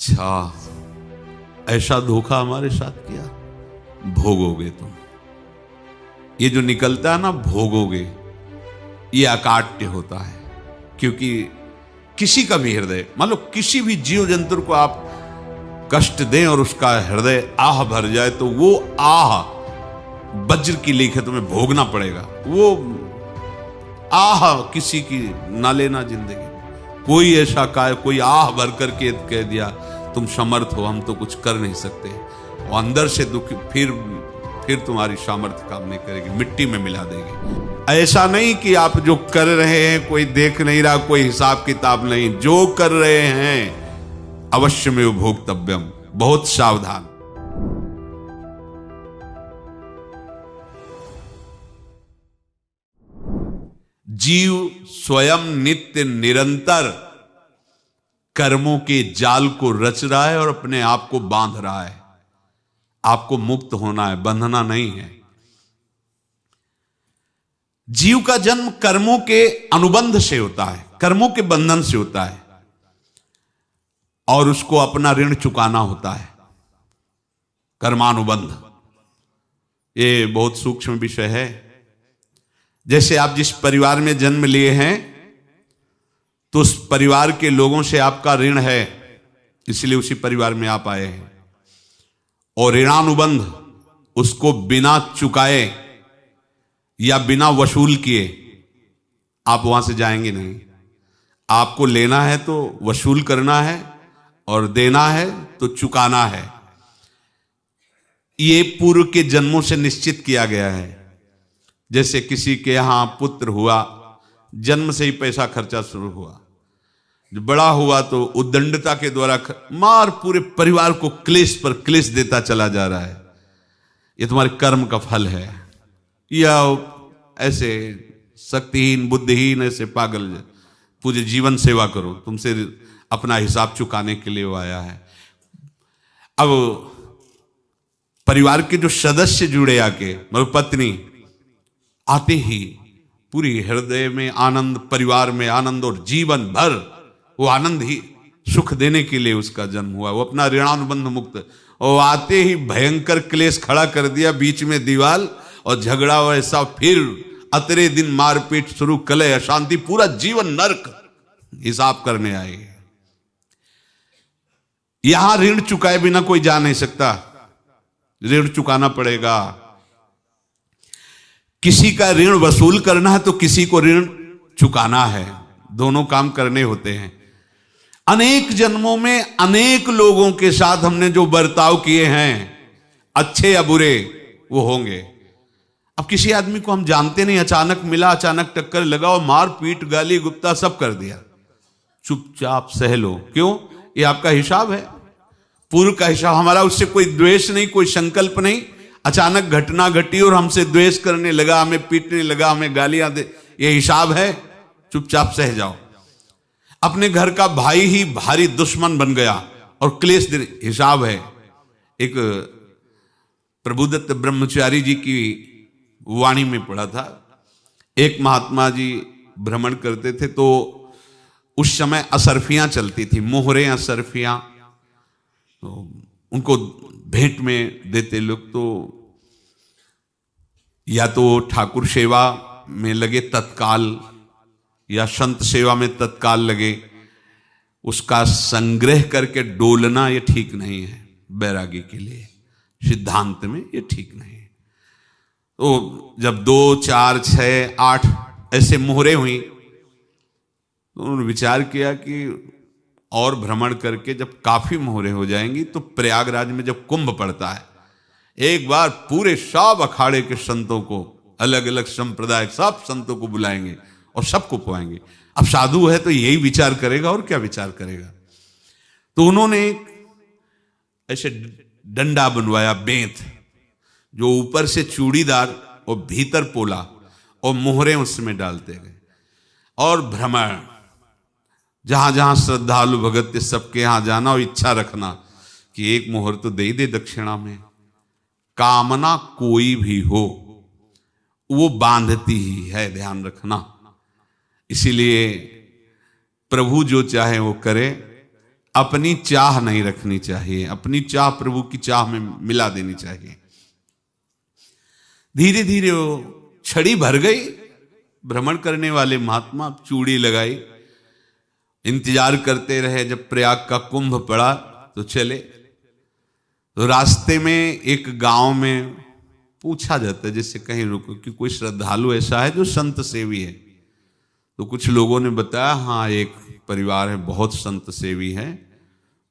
अच्छा, ऐसा धोखा हमारे साथ किया, भोगोगे तुम। ये जो निकलता है ना भोगोगे, ये अकाट्य होता है। क्योंकि किसी का भी हृदय, मान लो किसी भी जीव जंतु को आप कष्ट दें और उसका हृदय आह भर जाए, तो वो आह वज्र की लेख है, तुम्हें भोगना पड़ेगा। वो आह किसी की ना लेना जिंदगी। कोई ऐसा कोई आह भर करके कह दिया तुम समर्थ हो, हम तो कुछ कर नहीं सकते, और अंदर से दुख, फिर तुम्हारी सामर्थ्य काम नहीं करेगी, मिट्टी में मिला देगी। ऐसा नहीं कि आप जो कर रहे हैं कोई देख नहीं रहा, कोई हिसाब किताब नहीं, जो कर रहे हैं अवश्य में भोक्तव्यम, बहुत सावधान। जीव स्वयं नित्य निरंतर कर्मों के जाल को रच रहा है और अपने आप को बांध रहा है। आपको मुक्त होना है, बंधना नहीं है। जीव का जन्म कर्मों के अनुबंध से होता है, कर्मों के बंधन से होता है, और उसको अपना ऋण चुकाना होता है। कर्मानुबंध ये बहुत सूक्ष्म विषय है। जैसे आप जिस परिवार में जन्म लिए हैं, तो उस परिवार के लोगों से आपका ऋण है, इसलिए उसी परिवार में आप आए हैं। और ऋणानुबंध, उसको बिना चुकाए या बिना वसूल किए आप वहां से जाएंगे नहीं। आपको लेना है तो वसूल करना है, और देना है तो चुकाना है। ये पूर्व के जन्मों से निश्चित किया गया है। जैसे किसी के यहां पुत्र हुआ, जन्म से ही पैसा खर्चा शुरू हुआ, जो बड़ा हुआ तो उद्दंडता के द्वारा मार पूरे परिवार को क्लेश पर क्लेश देता चला जा रहा है। ये तुम्हारे कर्म का फल है। या ऐसे शक्तिहीन बुद्धिहीन ऐसे पागल पूरे जीवन सेवा करो, तुमसे अपना हिसाब चुकाने के लिए वो आया है। अब परिवार के जो सदस्य जुड़े आके, मतलब पत्नी आते ही पूरी हृदय में आनंद, परिवार में आनंद, और जीवन भर वो आनंद ही सुख देने के लिए उसका जन्म हुआ। वो अपना ऋणानुबंध मुक्त, और आते ही भयंकर क्लेश खड़ा कर दिया, बीच में दीवार और झगड़ा वैसा, फिर अतरे दिन मारपीट शुरू, कलह अशांति, पूरा जीवन नरक हिसाब करने आए। यहां ऋण चुकाए बिना कोई जा नहीं सकता, ऋण चुकाना पड़ेगा। किसी का ऋण वसूल करना है तो किसी को ऋण चुकाना है, दोनों काम करने होते हैं। अनेक जन्मों में अनेक लोगों के साथ हमने जो बर्ताव किए हैं, अच्छे या बुरे, वो होंगे। अब किसी आदमी को हम जानते नहीं, अचानक मिला, अचानक टक्कर लगा और मार पीट गाली गुप्ता सब कर दिया, चुपचाप सह लो। क्यों? ये आपका हिसाब है, पूर्व का हिसाब। हमारा उससे कोई द्वेष नहीं, कोई संकल्प नहीं। अचानक घटना घटी और हमसे द्वेष करने लगा, हमें पीटने लगा, हमें गालियां दे, ये हिसाब है, चुपचाप सह जाओ। अपने घर का भाई ही भारी दुश्मन बन गया और क्लेश दे, हिसाब है। एक प्रभुदत्त ब्रह्मचारी जी की वाणी में पढ़ा था, एक महात्मा जी भ्रमण करते थे, तो उस समय असरफियां चलती थी, मोहरे असरफियां, तो उनको भेंट में देते लोग। तो या तो ठाकुर सेवा में लगे तत्काल, या संत सेवा में तत्काल लगे, उसका संग्रह करके डोलना ये ठीक नहीं है। बैरागी के लिए सिद्धांत में ये ठीक नहीं है। तो जब 2, 4, 6, 8 ऐसे मोहरे हुई, तो उन्होंने विचार किया कि और भ्रमण करके जब काफी मोहरे हो जाएंगी तो प्रयागराज में जब कुंभ पड़ता है, एक बार पूरे सब अखाड़े के संतों को, अलग अलग संप्रदाय सब संतों को बुलाएंगे और सबको पुआएंगे। अब साधु है तो यही विचार करेगा, और क्या विचार करेगा। तो उन्होंने ऐसे डंडा बनवाया, बेंत, जो ऊपर से चूड़ीदार और भीतर पोला, और मोहरे उसमें डालते गए। और भ्रमण, जहां जहां श्रद्धालु भगत थे सबके यहां जाना और इच्छा रखना कि एक मोहर तो दे ही दे दक्षिणा में। कामना कोई भी हो वो बांधती ही है, ध्यान रखना। इसीलिए प्रभु जो चाहे वो करे, अपनी चाह नहीं रखनी चाहिए, अपनी चाह प्रभु की चाह में मिला देनी चाहिए। धीरे धीरे वो छड़ी भर गई। भ्रमण करने वाले महात्मा चूड़ी लगाई, इंतजार करते रहे। जब प्रयाग का कुंभ पड़ा तो चले। तो रास्ते में एक गांव में पूछा जाता है, जैसे कहीं रुको कि कोई श्रद्धालु ऐसा है जो संत सेवी है। तो कुछ लोगों ने बताया, हाँ एक परिवार है बहुत संत सेवी है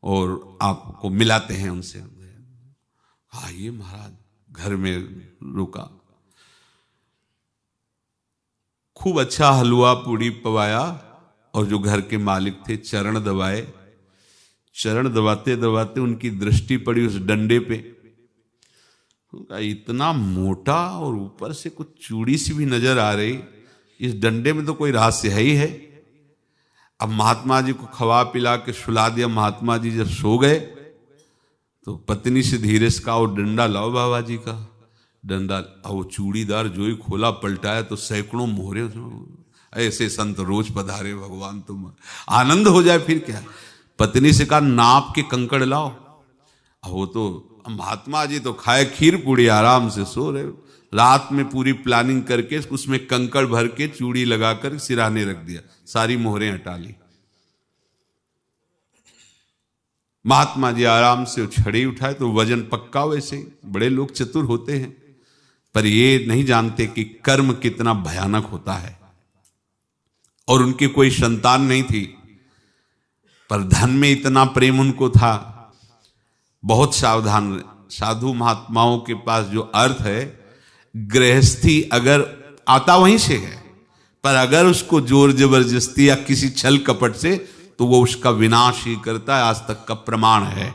और आपको मिलाते हैं उनसे। आइए महाराज, घर में रुका, खूब अच्छा हलवा पूड़ी पवाया और जो घर के मालिक थे चरण दबाए। चरण दबाते दबाते उनकी दृष्टि पड़ी उस डंडे पे। इतना मोटा और ऊपर से कुछ चूड़ी सी भी नजर आ रही, इस डंडे में तो कोई रहस्य है ही है। अब महात्मा जी को खवा पिला के सुला दिया। महात्मा जी जब सो गए तो पत्नी से धीरे से कहा, वो डंडा लाओ बाबा जी का डंडा। वो चूड़ीदार जो ही खोला पलटाया तो सैकड़ों मोहरे। ऐसे संत रोज पधारे भगवान, तुम आनंद हो जाए फिर क्या। पत्नी से कहा, नाप के कंकड़ लाओ। वो तो महात्मा जी तो खाए खीर पूड़ी, आराम से सो रहे। रात में पूरी प्लानिंग करके उसमें कंकड़ भर के चूड़ी लगाकर सिराने रख दिया, सारी मोहरें हटा ली। महात्मा जी आराम से छड़ी उठाए तो वजन पक्का। वैसे बड़े लोग चतुर होते हैं, पर ये नहीं जानते कि कर्म कितना भयानक होता है। और उनकी कोई संतान नहीं थी, पर धन में इतना प्रेम उनको था। बहुत सावधान। साधु महात्माओं के पास जो अर्थ है, गृहस्थी अगर आता वहीं से है, पर अगर उसको जोर जबरदस्ती या किसी छल कपट से, तो वो उसका विनाश ही करता है। आज तक का प्रमाण है।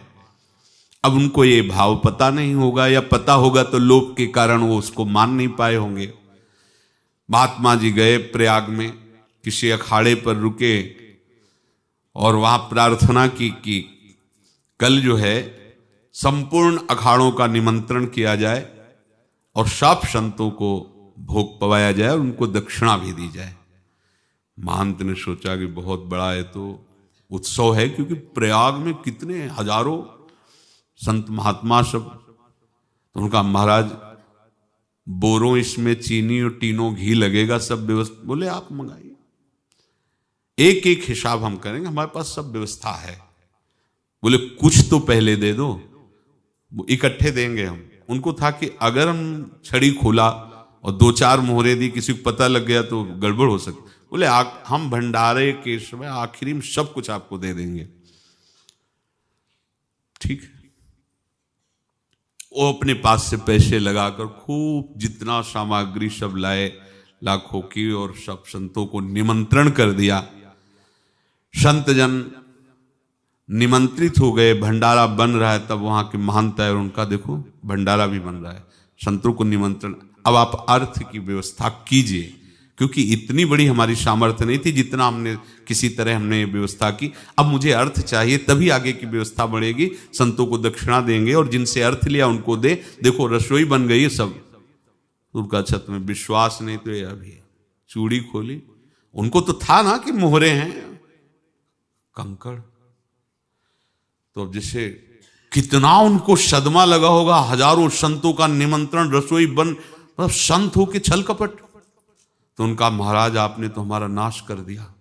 अब उनको ये भाव पता नहीं होगा, या पता होगा तो लोभ के कारण वो उसको मान नहीं पाए होंगे। महात्मा जी गए प्रयाग में, किसी अखाड़े पर रुके और वहां प्रार्थना की कि कल जो है संपूर्ण अखाड़ों का निमंत्रण किया जाए और सब संतों को भोग पवाया जाए और उनको दक्षिणा भी दी जाए। महंत ने सोचा कि बहुत बड़ा है तो उत्सव है, क्योंकि प्रयाग में कितने हजारों संत महात्मा सब। तो उनका महाराज बोरों इसमें चीनी और टीनों घी लगेगा, सब व्यवस्था। बोले आप मंगाइए, एक एक हिसाब हम करेंगे, हमारे पास सब व्यवस्था है। बोले कुछ तो पहले दे दो, इकट्ठे देंगे हम। उनको था कि अगर हम छड़ी खोला और दो चार मोहरे दी, किसी को पता लग गया तो गड़बड़ हो सकती। बोले हम भंडारे के समय आखिरी में सब कुछ आपको दे देंगे। ठीक है। वो अपने पास से पैसे लगाकर खूब जितना सामग्री सब लाए, लाखों की, और सब संतों को निमंत्रण कर दिया। संत जन निमंत्रित हो गए, भंडारा बन रहा है। तब वहां के महंत है और उनका देखो भंडारा भी बन रहा है, संतों को निमंत्रण। अब आप अर्थ की व्यवस्था कीजिए, क्योंकि इतनी बड़ी हमारी सामर्थ्य नहीं थी जितना हमने किसी तरह हमने व्यवस्था की। अब मुझे अर्थ चाहिए, तभी आगे की व्यवस्था बढ़ेगी। संतों को दक्षिणा देंगे और जिनसे अर्थ लिया उनको दे। देखो रसोई बन गई है सब। उनका छत में विश्वास नहीं तो ये अभी चूड़ी खोली। उनको तो था ना कि मोहरे हैं, कंकड़। तो अब जैसे कितना उनको सदमा लगा होगा, हजारों संतों का निमंत्रण, रसोई बन, मतलब संत हो के छल कपट। तो उनका महाराज आपने तो हमारा नाश कर दिया,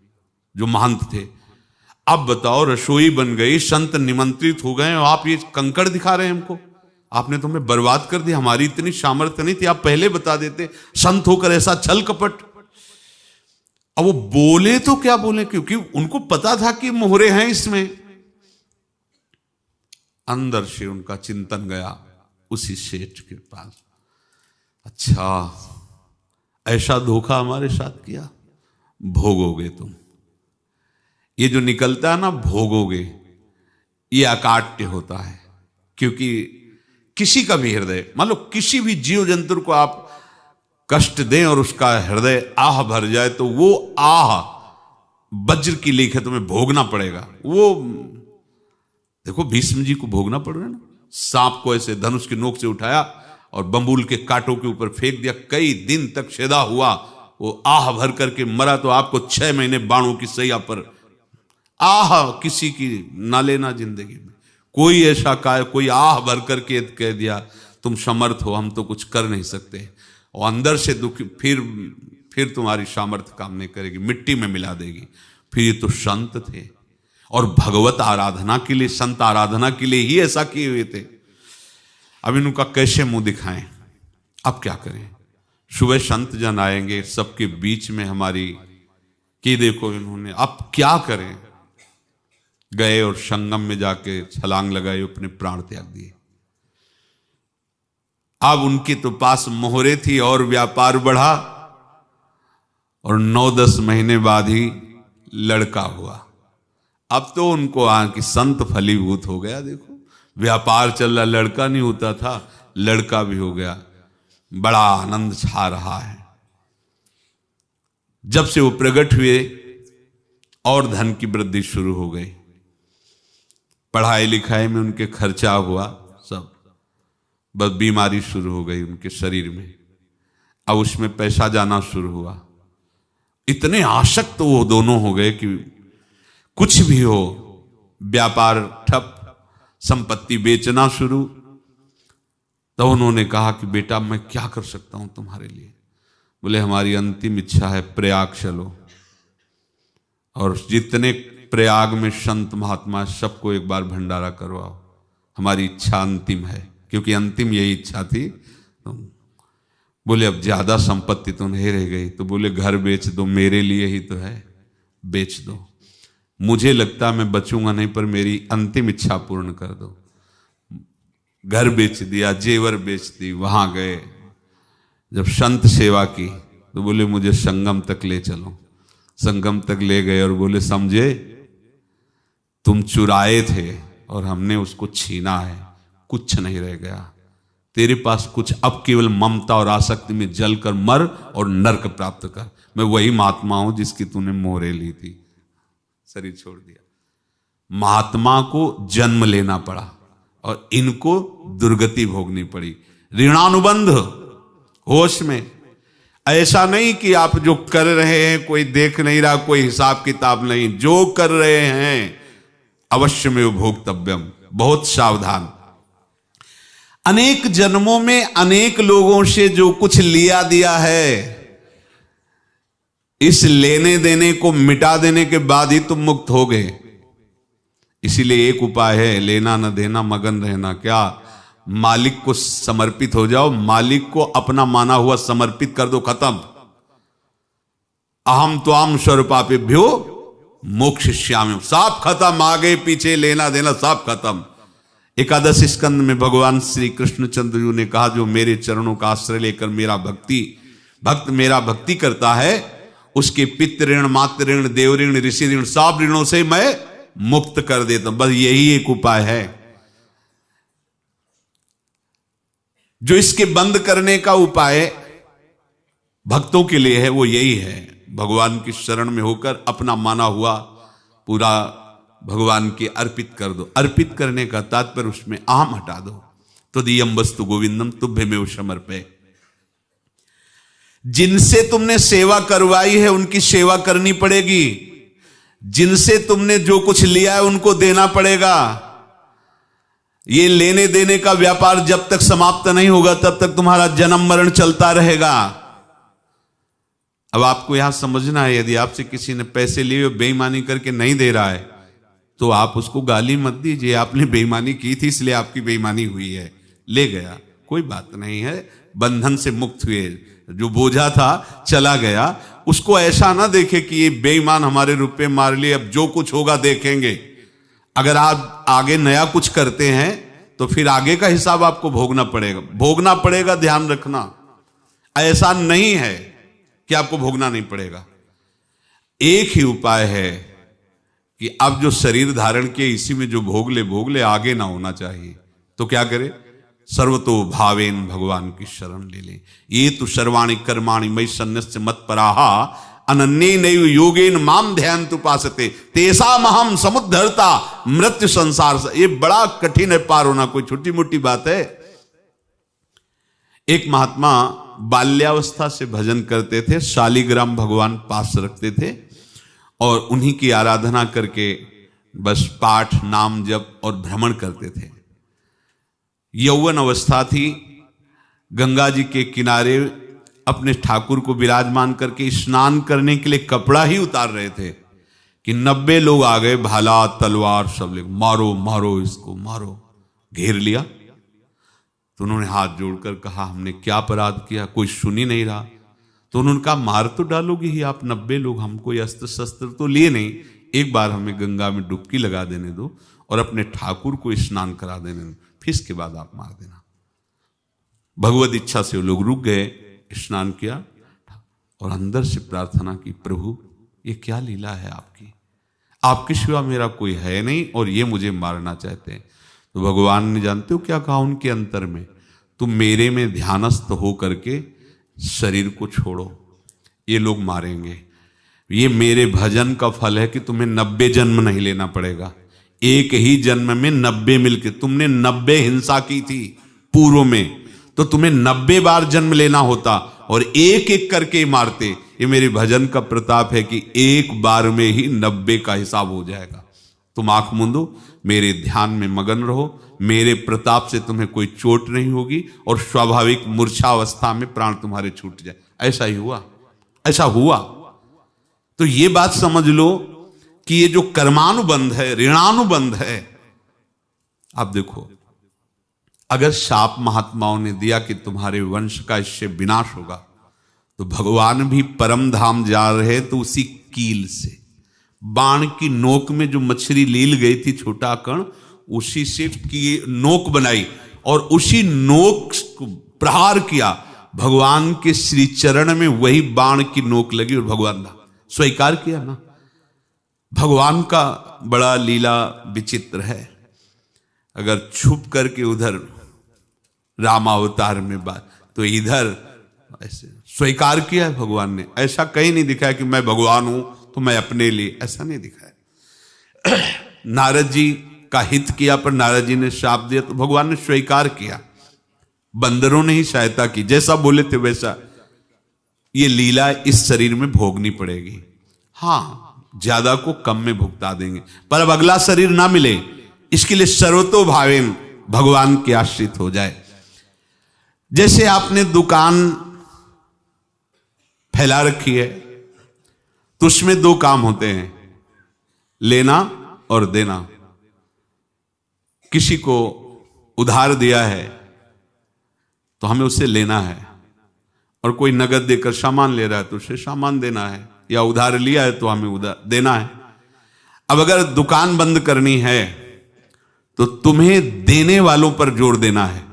जो महंत थे। अब बताओ रसोई बन गई, संत निमंत्रित हो गए, आप ये कंकड़ दिखा रहे हैं हमको। आपने तो हमें बर्बाद कर दिया, हमारी इतनी सामर्थ्य नहीं थी, आप पहले बता देते। संत होकर ऐसा छल कपट। अब वो बोले तो क्या बोले, क्योंकि उनको पता था कि मोहरे हैं इसमें। अंदर से उनका चिंतन गया उसी सेठ के पास, अच्छा ऐसा धोखा हमारे साथ किया, भोगोगे तुम। ये जो निकलता है ना भोगोगे, ये अकाट्य होता है। क्योंकि किसी का भी हृदय, मान लो किसी भी जीव जंतु को आप कष्ट दें और उसका हृदय आह भर जाए, तो वो आह वज्र की लेख है, तुम्हें भोगना पड़ेगा। वो देखो भीष्म जी को भोगना पड़ रहा है ना। सांप को ऐसे धनुष की नोक से उठाया और बंबूल के कांटों के ऊपर फेंक दिया, कई दिन तक छेदा हुआ, वो आह भर करके मरा। तो आपको 6 महीने बाणों की सैया पर आह किसी की ना लेना जिंदगी में। कोई ऐसा कोई आह भर करके कह दिया तुम समर्थ हो, हम तो कुछ कर नहीं सकते, और अंदर से दुखी, फिर तुम्हारी सामर्थ्य काम नहीं करेगी, मिट्टी में मिला देगी। फिर ये तो संत थे और भगवत आराधना के लिए, संत आराधना के लिए ही ऐसा किए हुए थे। अब इनका कैसे मुंह दिखाएं, अब क्या करें। सुबह संत जन आएंगे, सबके बीच में हमारी कि देखो इन्होंने, अब क्या करें। गए और संगम में जाके छलांग लगाई, अपने प्राण त्याग दिए। अब उनके तो पास मोहरे थी और व्यापार बढ़ा, और 9-10 महीने बाद ही लड़का हुआ। अब तो उनको कि संत फलीभूत हो गया। देखो व्यापार चल रहा, लड़का नहीं होता था, लड़का भी हो गया, बड़ा आनंद छा रहा है। जब से वो प्रकट हुए और धन की वृद्धि शुरू हो गई, पढ़ाई लिखाई में उनके खर्चा हुआ सब, बस बीमारी शुरू हो गई उनके शरीर में। अब उसमें पैसा जाना शुरू हुआ। इतने आसक्त तो वो दोनों हो गए कि कुछ भी हो, व्यापार ठप, संपत्ति बेचना शुरू। तो उन्होंने कहा कि बेटा मैं क्या कर सकता हूं तुम्हारे लिए। बोले हमारी अंतिम इच्छा है प्रयाग चलो, और जितने प्रयाग में संत महात्मा सबको एक बार भंडारा करवाओ, हमारी इच्छा अंतिम है, क्योंकि अंतिम यही इच्छा थी। बोले अब ज्यादा संपत्ति तो नहीं रह गई, तो बोले घर बेच दो, मेरे लिए ही तो है, बेच दो। मुझे लगता मैं बचूंगा नहीं, पर मेरी अंतिम इच्छा पूर्ण कर दो। घर बेच दिया, जेवर बेच दी। वहां गए, जब संत सेवा की तो बोले मुझे संगम तक ले चलो। संगम तक ले गए और बोले समझे तुम चुराए थे और हमने उसको छीना है, कुछ नहीं रह गया तेरे पास कुछ, अब केवल ममता और आसक्ति में जलकर मर और नरक प्राप्त कर। मैं वही महात्मा हूं जिसकी तूने मोहरे ली थी, शरीर छोड़ दिया। महात्मा को जन्म लेना पड़ा और इनको दुर्गति भोगनी पड़ी। ऋणानुबंध, होश में। ऐसा नहीं कि आप जो कर रहे हैं कोई देख नहीं रहा, कोई हिसाब किताब नहीं, जो कर रहे हैं अवश्य में भोक्तव्यम। बहुत सावधान। अनेक जन्मों में अनेक लोगों से जो कुछ लिया दिया है, इस लेने देने को मिटा देने के बाद ही तुम मुक्त हो गए। इसीलिए एक उपाय है, लेना न देना मगन रहना। क्या? मालिक को समर्पित हो जाओ, मालिक को अपना माना हुआ समर्पित कर दो, खत्म। अहम त्वाम स्वरूपापेभ्यो मोक्षयिष्यामि, सब खत्म। आगे पीछे लेना देना सब खत्म। एकादश स्कंद में भगवान श्री कृष्णचंद्र जी ने कहा जो मेरे चरणों का आश्रय लेकर भक्त मेरा भक्ति करता है, उसके पितृ ऋण, मातृ ऋण, देव ऋण, ऋषि ऋण, सब ऋणों से मैं मुक्त कर देता हूं। बस यही एक उपाय है जो इसके बंद करने का उपाय भक्तों के लिए है, वो यही है। भगवान की शरण में होकर अपना माना हुआ पूरा भगवान के अर्पित कर दो। अर्पित करने का तात्पर्य उसमें अहम हटा दो। तो दियम वस्तु गोविंदम तुभ्यमेव समर्पये। जिनसे तुमने सेवा करवाई है उनकी सेवा करनी पड़ेगी। जिनसे तुमने जो कुछ लिया है उनको देना पड़ेगा। ये लेने देने का व्यापार जब तक समाप्त नहीं होगा तब तक तुम्हारा जन्म मरण चलता रहेगा। अब आपको यहां समझना है, यदि आपसे किसी ने पैसे लिए बेईमानी करके नहीं दे रहा है तो आप उसको गाली मत दीजिए। आपने बेईमानी की थी इसलिए आपकी बेईमानी हुई है, ले गया, कोई बात नहीं है, बंधन से मुक्त हुए। जो बोझा था चला गया। उसको ऐसा ना देखे कि ये बेईमान हमारे रुपए मार लिए, अब जो कुछ होगा देखेंगे। अगर आप आगे नया कुछ करते हैं तो फिर आगे का हिसाब आपको भोगना पड़ेगा, ध्यान रखना। ऐसा नहीं है कि आपको भोगना नहीं पड़ेगा। एक ही उपाय है कि अब जो शरीर धारण किए इसी में जो भोग ले, आगे ना होना चाहिए। तो क्या करे? सर्वतो भावेन भगवान की शरण ले ले। ये तो सर्वाणि कर्माणि मयि सन्न्यस्य मत्पराः अनन्येनैव योगेन माम ध्यायन्तु उपासते तेषामहं समुद्धर्ता मृत्यु संसार से। ये बड़ा कठिन है पार होना, कोई छोटी मोटी बात है। एक महात्मा बाल्यावस्था से भजन करते थे, शालिग्राम भगवान पास रखते थे और उन्हीं की आराधना करके बस पाठ नाम जप और भ्रमण करते थे। यौवन अवस्था थी, गंगा जी के किनारे अपने ठाकुर को विराजमान करके स्नान करने के लिए कपड़ा ही उतार रहे थे कि 90 लोग आ गए, भाला तलवार सब ले, मारो मारो इसको मारो, घेर लिया। तो उन्होंने हाथ जोड़कर कहा हमने क्या अपराध किया, कोई सुन ही नहीं रहा। तो उन्होंने कहा मार तो डालोगे ही आप 90 लोग, हम कोई अस्त्र शस्त्र तो लिए नहीं, एक बार हमें गंगा में डुबकी लगा देने दो और अपने ठाकुर को स्नान करा देने दो, फिर इसके बाद आप मार देना। भगवत इच्छा से वो लोग रुक गए, स्नान किया और अंदर से प्रार्थना की, प्रभु ये क्या लीला है आपकी, आपके सिवा मेरा कोई है नहीं और ये मुझे मारना चाहते हैं। तो भगवान ने जानते हो क्या कहा उनके अंतर में, तुम मेरे में ध्यानस्थ हो करके शरीर को छोड़ो, ये लोग मारेंगे, ये मेरे भजन का फल है कि तुम्हें 90 जन्म नहीं लेना पड़ेगा, एक ही जन्म में 90 मिलके, तुमने 90 हिंसा की थी पूर्व में, तो तुम्हें 90 बार जन्म लेना होता और एक एक करके मारते। ये मेरे भजन का प्रताप है कि एक बार में ही 90 का हिसाब हो जाएगा। तुम आंख मूंदो, मेरे ध्यान में मगन रहो, मेरे प्रताप से तुम्हें कोई चोट नहीं होगी और स्वाभाविक मूर्छा अवस्था में प्राण तुम्हारे छूट जाए। ऐसा ही हुआ, ऐसा हुआ। तो ये बात समझ लो कि ये जो कर्मानुबंध है, ऋणानुबंध है। आप देखो, अगर शाप महात्माओं ने दिया कि तुम्हारे वंश का इससे विनाश होगा, तो भगवान भी परम धाम जा रहे तो उसी कील से, बाण की नोक में जो मछली लील गई थी छोटा कण, उसी से की नोक बनाई और उसी नोक को प्रहार किया, भगवान के श्री चरण में वही बाण की नोक लगी और भगवान ने स्वीकार किया ना। भगवान का बड़ा लीला विचित्र है। अगर छुप करके उधर रामावतार में बात, तो इधर ऐसे स्वीकार किया है भगवान ने। ऐसा कहीं नहीं दिखाया कि मैं भगवान हूं तो मैं अपने लिए, ऐसा नहीं दिखाया। नारद जी का हित किया पर नारद जी ने शाप दिया तो भगवान ने स्वीकार किया। बंदरों ने ही सहायता की, जैसा बोले थे वैसा। ये लीला इस शरीर में भोगनी पड़ेगी। हाँ, ज्यादा को कम में भुगता देंगे, पर अब अगला शरीर ना मिले, इसके लिए सर्वतो भावेन भगवान के आश्रित हो जाए। जैसे आपने दुकान फैला रखी है तो उसमें दो काम होते हैं, लेना और देना। किसी को उधार दिया है तो हमें उसे लेना है, और कोई नगद देकर सामान ले रहा है तो उसे सामान देना है, या उधार लिया है तो हमें उधार देना है। अब अगर दुकान बंद करनी है तो तुम्हें देने वालों पर जोर देना है,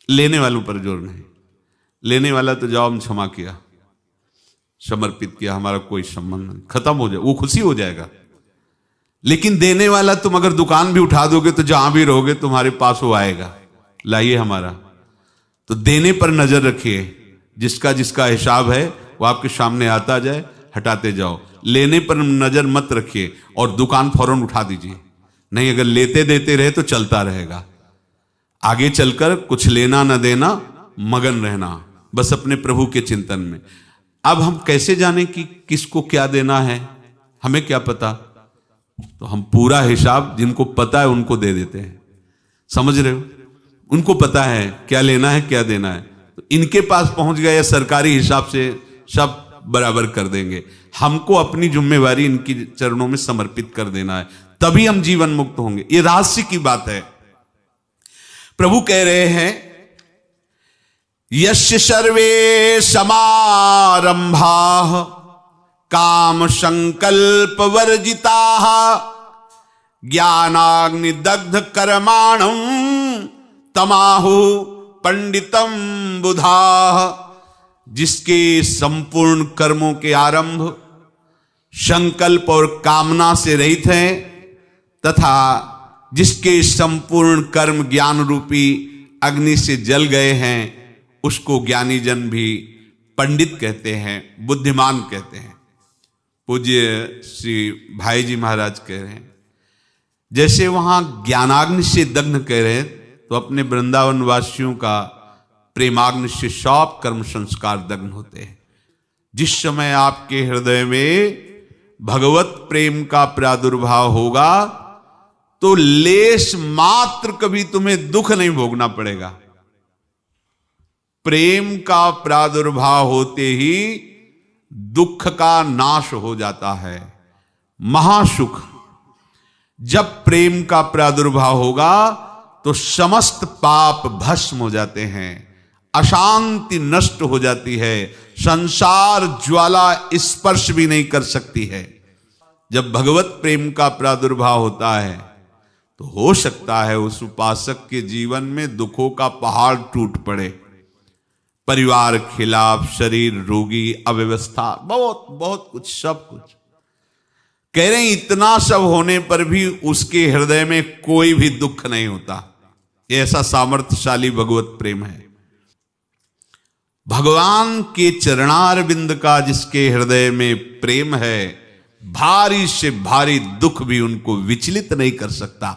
लेने वालों पर जोर नहीं। लेने वाला तो जाओ हम क्षमा किया, समर्पित किया, हमारा कोई संबंध नहीं, खत्म हो जाए, वो खुशी हो जाएगा। लेकिन देने वाला तुम अगर दुकान भी उठा दोगे तो जहां भी रहोगे तुम्हारे पास वो आएगा, लाइए हमारा। तो देने पर नजर रखिए, जिसका जिसका हिसाब है वो आपके सामने आता जाए, हटाते जाओ। लेने पर नजर मत रखिए और दुकान फौरन उठा दीजिए, नहीं अगर लेते देते रहे तो चलता रहेगा। आगे चलकर कुछ लेना न देना, मगन रहना बस अपने प्रभु के चिंतन में। अब हम कैसे जाने कि किसको क्या देना है, हमें क्या पता? तो हम पूरा हिसाब जिनको पता है उनको दे देते हैं, समझ रहे हो? उनको पता है क्या लेना है क्या देना है, तो इनके पास पहुंच गए, सरकारी हिसाब से सब बराबर कर देंगे। हमको अपनी जिम्मेवारी इनकी चरणों में समर्पित कर देना है, तभी हम जीवन मुक्त होंगे। ये रहस्य की बात है। प्रभु कह रहे हैं, यस्य सर्वे समारंभाः काम संकल्प वर्जिताः ज्ञानाग्नि दग्ध कर्माणं तमाहु पंडितम बुधाः। जिसके संपूर्ण कर्मों के आरंभ संकल्प और कामना से रहित हैं, तथा जिसके संपूर्ण कर्म ज्ञान रूपी अग्नि से जल गए हैं, उसको ज्ञानी जन भी पंडित कहते हैं, बुद्धिमान कहते हैं। पूज्य श्री भाई जी महाराज कह रहे हैं, जैसे वहां ज्ञानाग्नि से दग्ध कह रहे हैं, तो अपने वृंदावन वासियों का प्रेमाग्नि से सब कर्म संस्कार दग्ध होते हैं। जिस समय आपके हृदय में भगवत प्रेम का प्रादुर्भाव होगा तो लेश मात्र कभी तुम्हें दुख नहीं भोगना पड़ेगा। प्रेम का प्रादुर्भाव होते ही दुख का नाश हो जाता है, महासुख। जब प्रेम का प्रादुर्भाव होगा तो समस्त पाप भस्म हो जाते हैं, अशांति नष्ट हो जाती है, संसार ज्वाला स्पर्श भी नहीं कर सकती है। जब भगवत प्रेम का प्रादुर्भाव होता है तो हो सकता है उस उपासक के जीवन में दुखों का पहाड़ टूट पड़े, परिवार खिलाफ, शरीर रोगी, अव्यवस्था, बहुत बहुत कुछ, सब कुछ। कह रहे हैं इतना सब होने पर भी उसके हृदय में कोई भी दुख नहीं होता। ये ऐसा सामर्थ्यशाली भगवत प्रेम है। भगवान के चरणारविंद का जिसके हृदय में प्रेम है, भारी से भारी दुख भी उनको विचलित नहीं कर सकता।